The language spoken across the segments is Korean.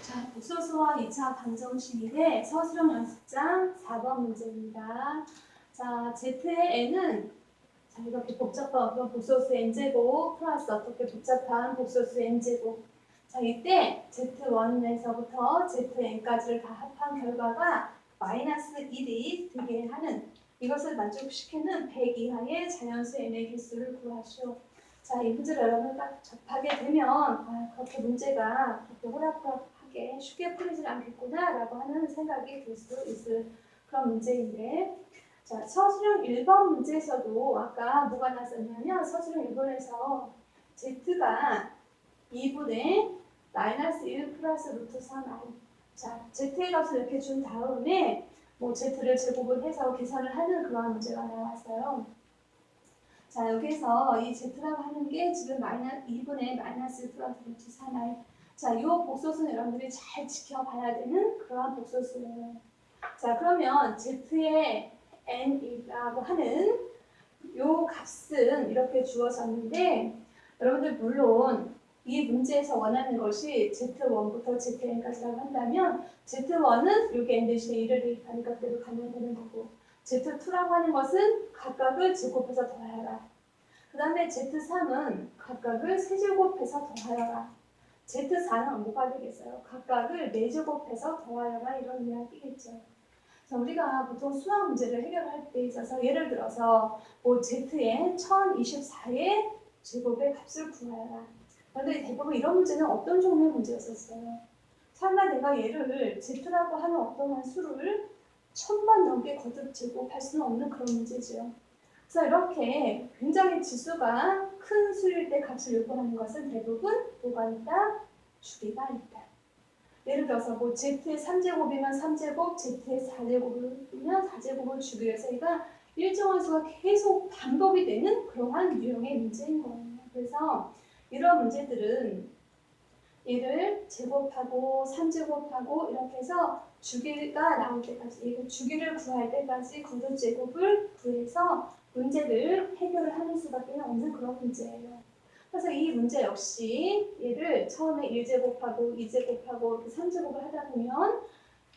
자, 복소수와 2차 방정식의 서술형 연습장 4번 문제입니다. 자, Z의 n은 자, 이렇게 복잡한 어떤 복소수 n제곱 플러스 어떻게 복잡한 복소수 n제곱. 자, 이때 Z1에서부터 Zn까지를 다 합한 결과가 마이너스 1이 되게 하는 이것을 만족시키는 100 이하의 자연수 n의 개수를 구하시오. 자, 이 문제를 여러분 딱 접하게 되면 그렇게 문제가 그렇게 호락호락하게 쉽게 풀리질 않겠구나라고 하는 생각이 들 수 있을 그런 문제인데, 자, 서술형 1번 문제에서도 아까 뭐가 나왔었냐면 서술형 1번에서 z가 2분의 마이너스 1 플러스 루트 3i. 자, z의 값을 이렇게 준 다음에 뭐 z를 제곱을 해서 계산을 하는 그런 문제가 나왔어요. 자, 여기서 이 z라고 하는 게 지금 2분의 마이너스 플러스 루트 3i. 자, 이 복소수는 여러분들이 잘 지켜봐야 되는 그러한 복소수예요. 자, 그러면 z의 n이라고 하는 이 값은 이렇게 주어졌는데, 여러분들 물론 이 문제에서 원하는 것이 z1부터 zn까지라고 한다면 z1은 여기 n 대신에 1을 대입하니까 그대로 가면 되는 거고, Z2라고 하는 것은 각각을 제곱해서 더하여라. 그 다음에 Z3은 각각을 세제곱해서 더하여라. Z4는 뭐가 되겠어요? 각각을 네제곱해서 더하여라, 이런 이야기겠죠. 자, 우리가 보통 수학 문제를 해결할 때 있어서 예를 들어서 뭐 Z의 1024의 제곱의 값을 구하여라. 그런데 대부분 이런 문제는 어떤 종류의 문제였었어요? 설마 내가 얘를 Z라고 하는 어떤 수를 1000번 넘게 거듭 제곱할 수는 없는 그런 문제죠. 그래서 이렇게 굉장히 지수가 큰 수일 때 값을 요구하는 것은 대부분 뭐가 있다? 주기가 있다. 예를 들어서 뭐 z의 3제곱이면 3제곱, z의 4제곱이면 4제곱을 주기 위해서 얘가 일정한 수가 계속 반복이 되는 그러한 유형의 문제인 거예요. 그래서 이런 문제들은 얘를 제곱하고 3제곱하고 이렇게 해서 주기가 나올 때까지, 주기를 구할 때까지 거듭 제곱을 구해서 문제를 해결을 하는 수밖에 없는 그런 문제예요. 그래서 이 문제 역시 얘를 처음에 1제곱하고 2제곱하고 이렇게 3제곱을 하다 보면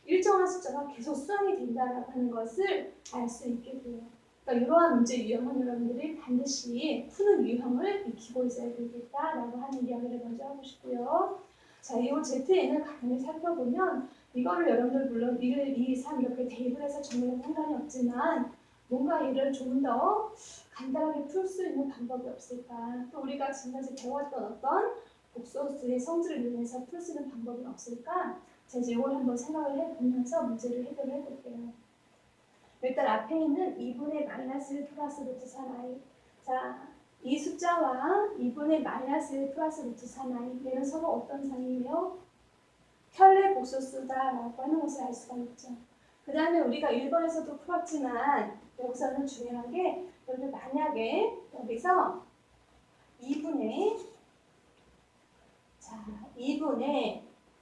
일정한 숫자가 계속 수학이 된다라고 하는 것을 알 수 있게 돼요. 그러니까 이러한 문제 유형은 여러분들이 반드시 푸는 유형을 익히고 있어야 되겠다라고 하는 이야기를 먼저 하고 싶고요. 자, 이 ZN을 가만히 살펴보면 이거를 여러분들 물론 1, 2, 3 이렇게 대입을 해서 정리는 상관이 없지만 뭔가 이를 좀 더 간단하게 풀 수 있는 방법이 없을까? 또 우리가 지금까지 배웠던 어떤 복소수의 성질을 이용해서 풀 수 있는 방법이 없을까? 자, 이제 이걸 한번 생각을 해보면서 문제를 해결을 해볼게요. 일단 앞에 있는 2분의 마이너스 1 플러스 루트 3i. 자, 이 숫자와 2분의 마이너스 1 플러스 루트 3i 얘는 서로 어떤 사이예요? 혈례 복소수다라고 하는 것을 알 수가 있죠. 그 다음에 우리가 1번에서도 풀었지만 여기서는 중요한 게 여러분 만약에 여기서 2분의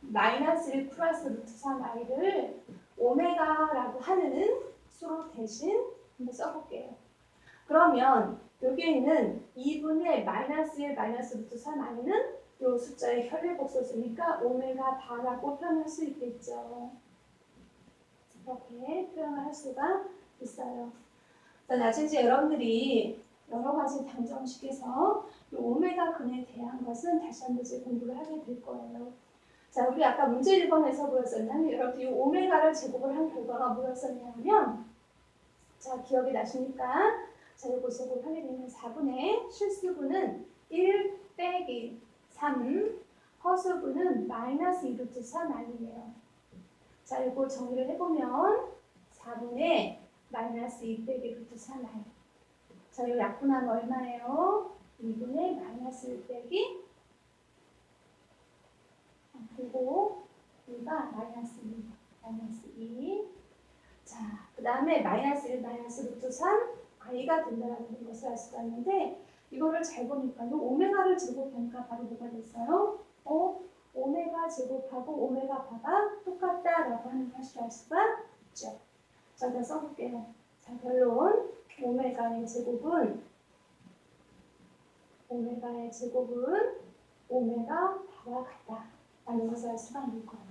마이너스 1 플러스 루트 3i를 오메가라고 하는 수로 대신 한번 써볼게요. 그러면 여기에 있는 2분의 마이너스 1 마이너스 루트 3i는 이 숫자의 혈례 복소수니까 오메가 바라고 표현할 수 있겠죠. 이렇게 표현을 할 수가 있어요. 나중에 이제 여러분들이 여러 가지 방정식에서 이 오메가 근에 대한 것은 다시 한번 이제 공부를 하게 될 거예요. 자, 우리 아까 문제 1번에서 뭐였었냐면 여러분들 이 오메가를 제곱을 한 결과가 뭐였었냐면, 자, 기억이 나십니까? 자, 이거 제곱하게 되면 4분의 실수분은 1 빼기 3, 허수분은 마이너스 2 루트 3i예요. 자, 이거 정리를 해보면 4분의 마이너스 2 빼기 루트 3i. 자, 이 약분하면 얼마예요? 2분의 마이너스 1 빼기 그리고 2가 마이너스 2. 자, 그 다음에 마이너스 1 마이너스 루트 3 i가 된다는 것을 알 수가 있는데, 이거를 잘 보니까 오메가를 제곱하니까 바로 뭐가 됐어요? 오메가 제곱하고 오메가 바가 똑같다라고 하는 것을 알 수가 있죠. 자, 일단 써볼게요. 자, 결론. 오메가의 제곱은 오메가 바와 같다 라는 것을 알 수가 있는 거예요.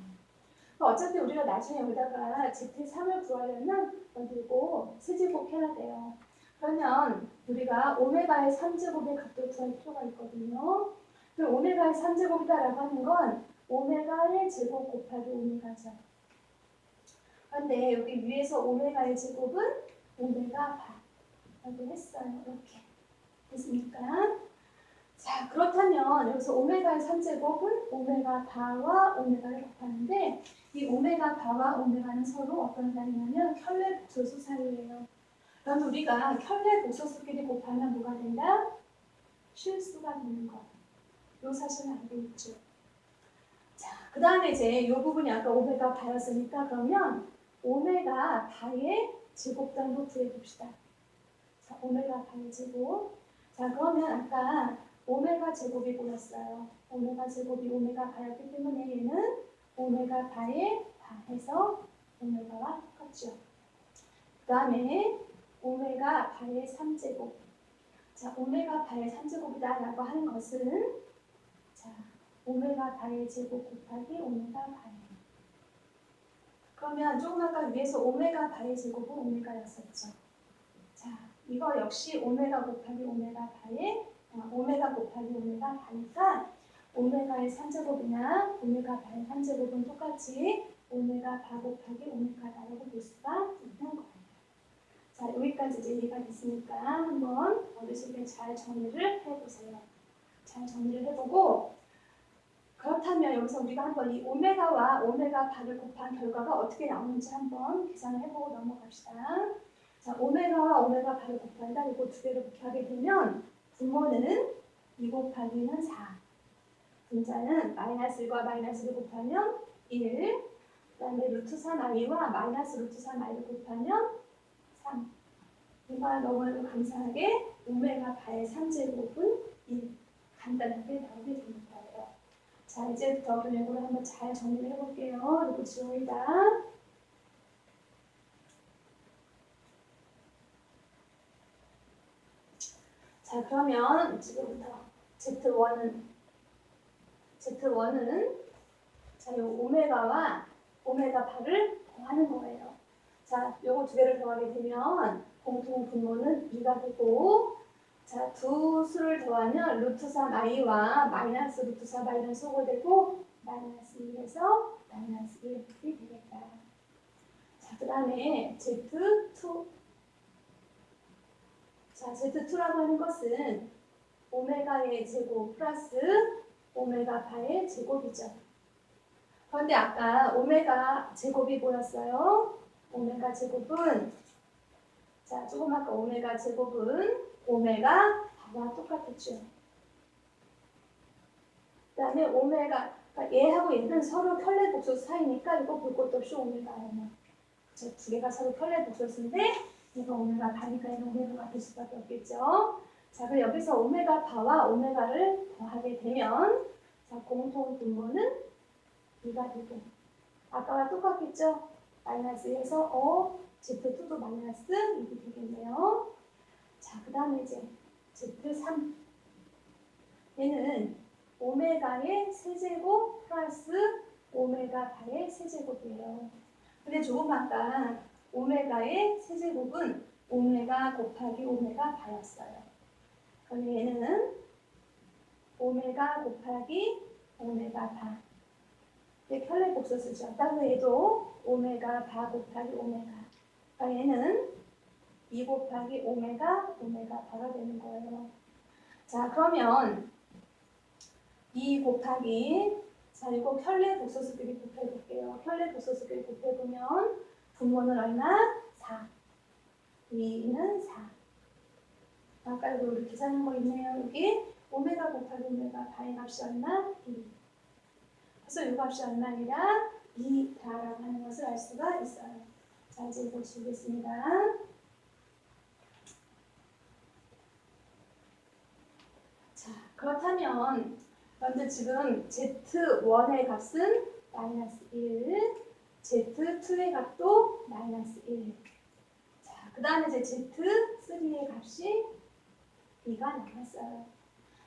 어차피 우리가 나중에 여기다가 Z3을 구하려면 이거 세제곱 해야 돼요. 그러면 우리가 오메가의 3제곱의 값을 구할 필요가 있거든요. 그럼 오메가의 3제곱이다라고 하는 건 오메가의 제곱 곱하기 오메가죠. 그런데 여기 위에서 오메가의 제곱은 오메가 바라고 했어요. 이렇게 됐습니까? 자, 그렇다면 여기서 오메가의 3제곱은 오메가 바와 오메가를 곱하는데 이 오메가 바와 오메가는 서로 어떤 사이냐면 켤레 복소수 사이예요. 그럼 우리가 켤레 복소수끼리 곱하면 뭐가 된다? 실수가 되는 거. 요 사실은 알고 있죠. 자, 그 다음에 이제 이 부분이 아까 오메가 바였으니까 그러면 오메가 바의 제곱단도 구해봅시다. 자, 오메가 바의 제곱. 자, 그러면 아까 오메가 제곱이 보였어요. 오메가 제곱이 오메가 바였기 때문에 얘는 오메가 바의 바해서 오메가와 똑같죠. 그 다음에 오메가 바의 3제곱. 자, 오메가 바의 3제곱이다라고 하는 것은 자, 오메가 바의 제곱 곱하기 오메가 바예요. 그러면 조금 아까 위에서 오메가 바의 제곱은 오메가였었죠. 자, 이거 역시 오메가 곱하기 오메가 바의 오메가 곱하기 오메가 바니까 오메가의 3제곱이나 오메가 바의 3제곱은 똑같이 오메가 바 곱하기 오메가다라고 볼 수가 있는 거예요. 자, 여기까지 이제 이해가 됐으니까 한번 머릿속에 잘 정리를 해보세요. 잘 정리를 해보고 그렇다면 여기서 우리가 한번 이 오메가와 오메가 바를 곱한 결과가 어떻게 나오는지 한번 계산을 해보고 넘어갑시다. 자, 오메가와 오메가 바를 곱한다. 이거 두 개를 곱하게 되면 분모는 2 곱하기는 4. 분자는 마이너스 1과 마이너스 1을 곱하면 1. 그 다음에 루트 3i와 마이너스 루트 3i를 곱하면 3. 이거 너무나도 감사하게 오메가 바의 3제곱은 1. 간단하게 나오게 됩니다. 자, 이제부터 그림으로 한번 잘 정리를 해볼게요. 그리고 지워이다. 자, 그러면 지금부터 Z1은 자, 요 오메가와 오메가 바를 더하는 거예요. 자, 요거 두 개를 더하게 되면 공통 분모는 2가 되고 자, 두 수를 더하면 루트 3i와 마이너스 루트 4i는 소거되고 마이너스 2에서 마이너스 1이 되겠다. 자, 그 다음에 Z2. 자, Z2라고 하는 것은 오메가의 제곱 플러스 오메가 바의 제곱이죠. 그런데 아까 오메가 제곱이 보였어요. 오메가 제곱은 자, 조금 아까 오메가 제곱은 오메가 바와 똑같았죠. 그 다음에 오메가 그러니까 얘하고 얘는 서로 켤레 복소수 사이니까 이거 볼 것도 없이 오메가예요. 두 개가 서로 켤레 복소수인데 얘가 오메가 바니까 얘는 오메가가 될 수밖에 없겠죠. 자, 그럼 여기서 오메가 바와 오메가를 더하게 되면 자, 공통 분모는 2가 되고 아까와 똑같겠죠? 마이너스에서 Z2도 마이너스 2이 되겠네요. 자, 그 다음에 이제 Z3 얘는 오메가의 세제곱 플러스 오메가 바의 세제곱이에요. 근데 조금 아까 오메가의 세제곱은 오메가 곱하기 오메가 바였어요. 그럼 얘는 오메가 곱하기 오메가 바. 이게 켤레 복소수죠. 따로 얘도 오메가 바 곱하기 오메가. 그러니까 얘는 2 곱하기 오메가 바가 되는 거예요. 자, 그러면 2 곱하기 자, 이거 켤레 복소수끼리 곱해볼게요. 켤레 복소수끼리 곱해보면 분모는 얼마? 4. 2는 4. 아까 이거 우리 계산한 거 있네요. 여기 오메가 곱하기 오메가 바의 값이 얼마? 2. 그래서 이 값이 얼마 아니라 2다라고 하는 것을 알 수가 있어요. 자, 이제 이거 지우겠습니다. 자, 그렇다면 먼저 지금 Z1의 값은 마이너스 1, Z2의 값도 마이너스 1. 자, 그 다음에 이제 Z3의 값이 2가 나왔어요.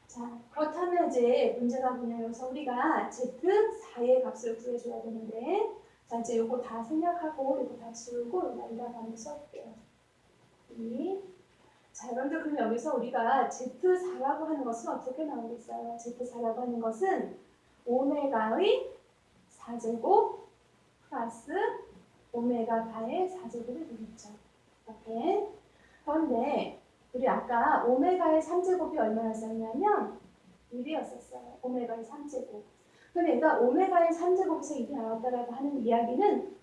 자, 그렇다면 이제 문제가 뭐냐면 여기서 우리가 Z4의 값을 구해줘야 되는데 자, 이제 요거 다 생략하고 요거 다 지우고 여기다가 한번 써볼게요. 자, 여러분들 그럼 여기서 우리가 Z4라고 하는 것은 어떻게 나오겠어요? Z4라고 하는 것은 오메가의 4제곱 플러스 오메가 바의 4제곱이 되겠죠. 이렇게. 그런데 우리 아까 오메가의 3제곱이 얼마였었냐면 1이었었어요. 오메가의 3제곱. 그러니까 오메가의 3제곱에서 1이 나왔다라고 하는 이야기는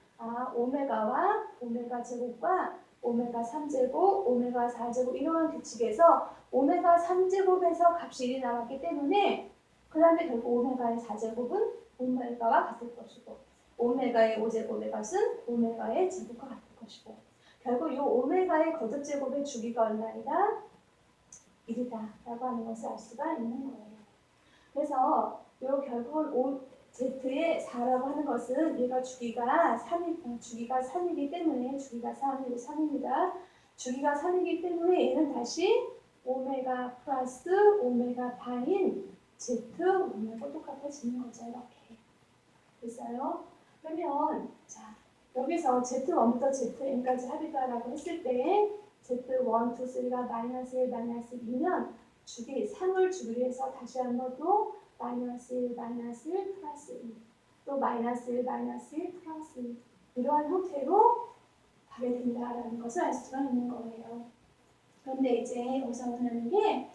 오메가와 오메가 제곱과 오메가 3제곱, 오메가 4제곱 이러한 규칙에서 오메가 3제곱에서 값이 1이 나왔기 때문에 그 다음에 결국 오메가의 4제곱은 오메가와 같을 것이고 오메가의 5제곱의 값은 오메가의 제곱과 같을 것이고 결국 이 오메가의 거듭제곱의 주기가 얼마이다? 1이다 라고 하는 것을 알 수가 있는 거예요. 그래서 요 결국은 Z의 4라고 하는 것은 얘가 주기가 3이기 때문에 주기가 3입니다. 주기가 3이기 때문에 얘는 다시 오메가 플러스 오메가 바인 Z 오메가 똑같아지는 거죠. 이렇게 됐어요? 그러면 자 여기서 Z1부터 Zn까지 합이다라고 했을 때 Z1, 2, 3가 마이너스 1, 마이너스 2면 주기 3을 주기로 해서 다시 한번 또 마이너스 1, 마이너스 1, 플러스 2, 또 마이너스 1, 마이너스 1, 플러스 2 이러한 형태로 가게 된다라는 것을 알 수가 있는 거예요. 그런데 이제 여기서 원하는 게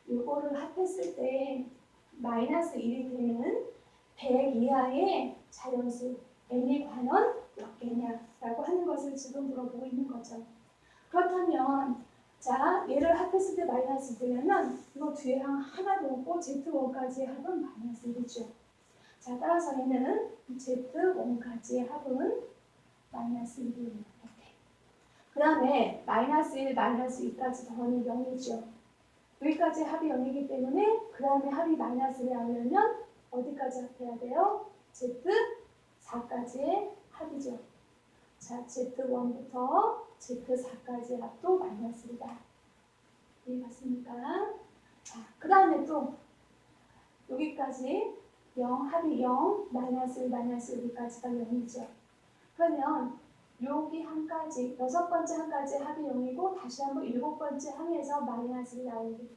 이거를 합했을 때 마이너스 1이 되는 100 이하의 자연수 n이 과연 몇 개냐라고 하는 것을 지금 물어보고 있는 거죠. 그렇다면 자, 얘를 합했을 때 마이너스 되려면 이거 뒤에 하나 놓고 Z1까지의 합은 마이너스 1이죠. 자, 따라서 얘는 Z1까지의 합은 마이너스 1이에요. 이렇게. 그 다음에 마이너스 1, 마이너스 2까지 더하면 0이죠. 여기까지 합이 0이기 때문에 그 다음에 합이 마이너스를 하려면 어디까지 합해야 돼요? Z4까지의 합이죠. 자, Z1부터 Z4까지 합도 마이너스이다. 이해갔습니까? 자, 그 다음에 또 여기까지 0, 합이 0, 마이너스 1, 마이너스 1까지가 0이죠. 그러면 여기 한까지, 6번째 한까지 합이 0이고 다시 한번 7번째 항에서 마이너스를 나오기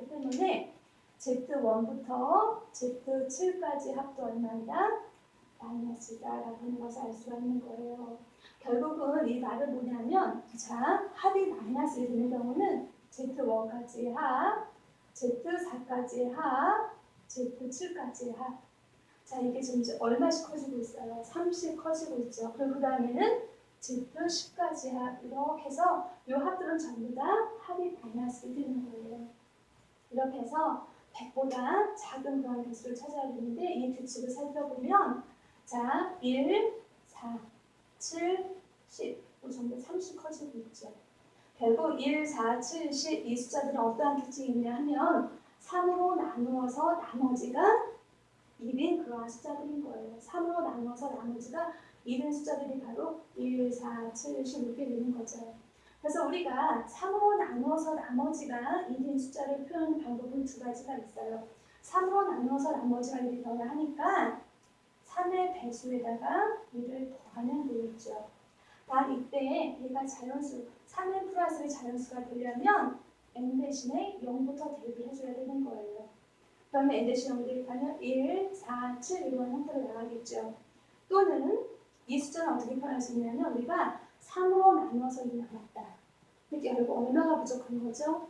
때문에 Z1부터 Z7까지 합도 얼마이다? 마이너스다라고 하는 것을 알 수가 있는 거예요. 결국은 이 말은 뭐냐면 자, 합이 마이너스 되는 경우는 Z1까지의 합, Z4까지의 합, Z7까지의 합. 자, 이게 지금 이제 얼마씩 커지고 있어요? 3씩 커지고 있죠. 그리고 그 다음에는 Z10까지 합. 이렇게 해서 이 합들은 전부 다 합이 마이너스 되는 거예요. 이렇게 해서 100보다 작은 그런 개수를 찾아야 되는데 이 규칙을 살펴보면 자, 1, 4, 7, 10 전부 30 커지고 있죠. 결국 1, 4, 7, 10 이 숫자들은 어떠한 규칙이 있냐 하면 3으로 나누어서 나머지가 1인 그러한 숫자들인 거예요. 3으로 나누어서 나머지가 1인 숫자들이 바로 1, 4, 7, 10 이렇게 되는 거죠. 그래서 우리가 3으로 나누어서 나머지가 1인 숫자를 표현하는 방법은 두 가지가 있어요. 3으로 나누어서 나머지가 1이 더하니까 3의 배수에다가 1을 더하면 되겠죠. 이때 얘가 자연수, 3n 플러스의 자연수가 되려면 n 대신에 0부터 대입해줘야 되는 거예요. 그러면 n 대신 0 대입하면 1, 4, 7 이런 형태로 나가겠죠. 또는 이 숫자는 어떻게 표현할 수 있냐면 우리가 3으로 나누어서 1이 나왔다. 이게 결국 얼마가 부족한 거죠?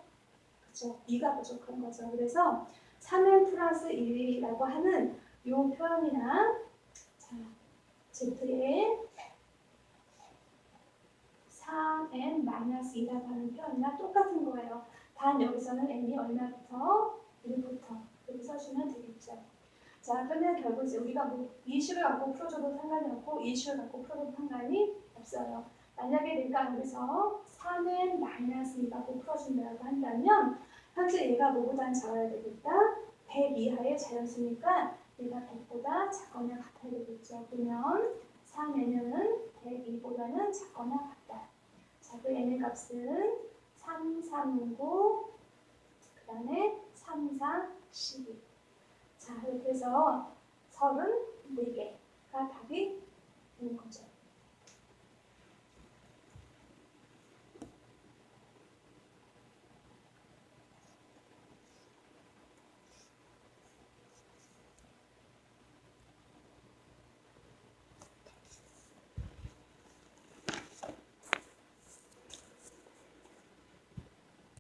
그렇죠? 2가 부족한 거죠. 그래서 3n 플러스 1이라고 하는 이 표현이나 자, Z의 3n-2라고 하는 표현이랑 똑같은 거예요. 단 여기서는 n이 얼마부터? 1부터 이렇게 써주면 되겠죠. 자, 그러면 결국 이제 우리가 뭐 이슈를 갖고 풀어줘도 상관이 없고 이슈를 갖고 풀어도 상관이 없어요. 만약에 내가 여기서 3n-2라고 풀어준다고 한다면 현재 얘가 뭐보다는 작아야 되겠다? 100 이하의 자연수니까 얘가 100보다 작거나 같아야 되겠죠. 그러면 3n은 102보다는 작거나 같다. 자, 그 n의 값은 3, 3, 9, 그 다음에 3, 4, 12. 자, 이렇게 해서 34개가 답이